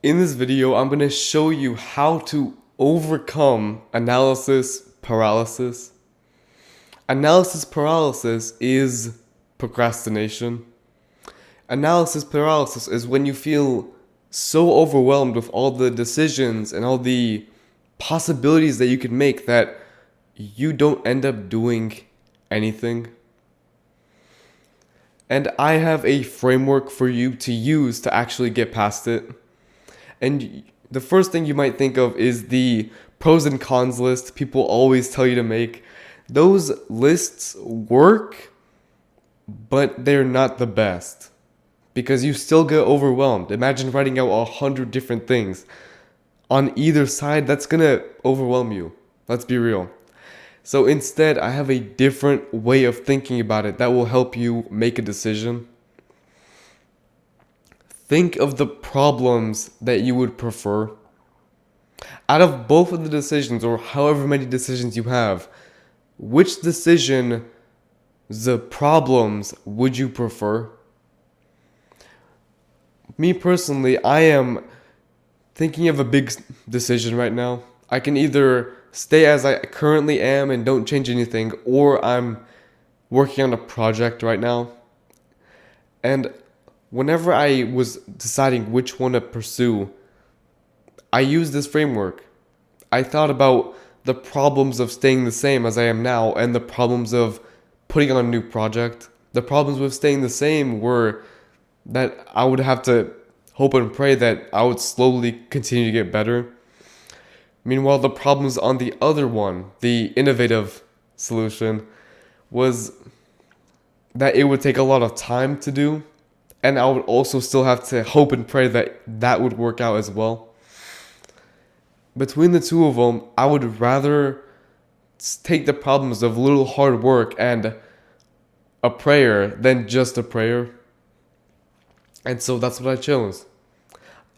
In this video, I'm going to show you how to overcome analysis paralysis. Analysis paralysis is procrastination. Analysis paralysis is when you feel so overwhelmed with all the decisions and all the possibilities that you could make that you don't end up doing anything. And I have a framework for you to use to actually get past it. And the first thing you might think of is the pros and cons list people always tell you to make. Those lists work, but they're not the best because you still get overwhelmed. Imagine writing out 100 different things. On either side, that's gonna overwhelm you. Let's be real. So instead, I have a different way of thinking about it that will help you make a decision. Think of the problems that you would prefer. Out of both of the decisions, or however many decisions you have, which decision, the problems, would you prefer? Me personally, I am thinking of a big decision right now. I can either stay as I currently am and don't change anything, or I'm working on a project right now. And whenever I was deciding which one to pursue, I used this framework. I thought about the problems of staying the same as I am now and the problems of putting on a new project. The problems with staying the same were that I would have to hope and pray that I would slowly continue to get better. Meanwhile, the problems on the other one, the innovative solution, was that it would take a lot of time to do, and I would also still have to hope and pray that that would work out as well. Between the two of them, I would rather take the problems of a little hard work and a prayer than just a prayer. And so that's what I chose.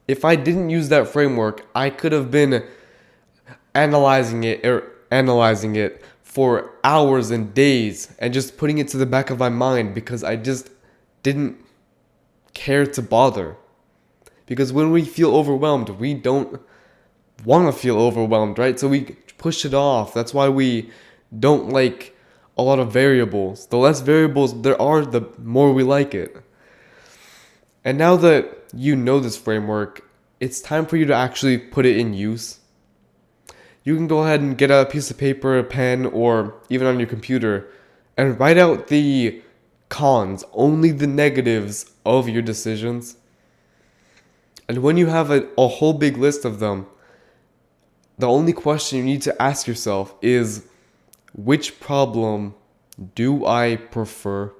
If I didn't use that framework, I could have been analyzing it for hours and days and just putting it to the back of my mind because I just didn't care to bother. Because when we feel overwhelmed, we don't want to feel overwhelmed, right? So we push it off. That's why we don't like a lot of variables. The less variables there are, the more we like it. And now that you know this framework, it's time for you to actually put it in use. You can go ahead and get a piece of paper, a pen, or even on your computer and write out the cons, only the negatives of your decisions. And when you have a whole big list of them, the only question you need to ask yourself is, which problem do I prefer?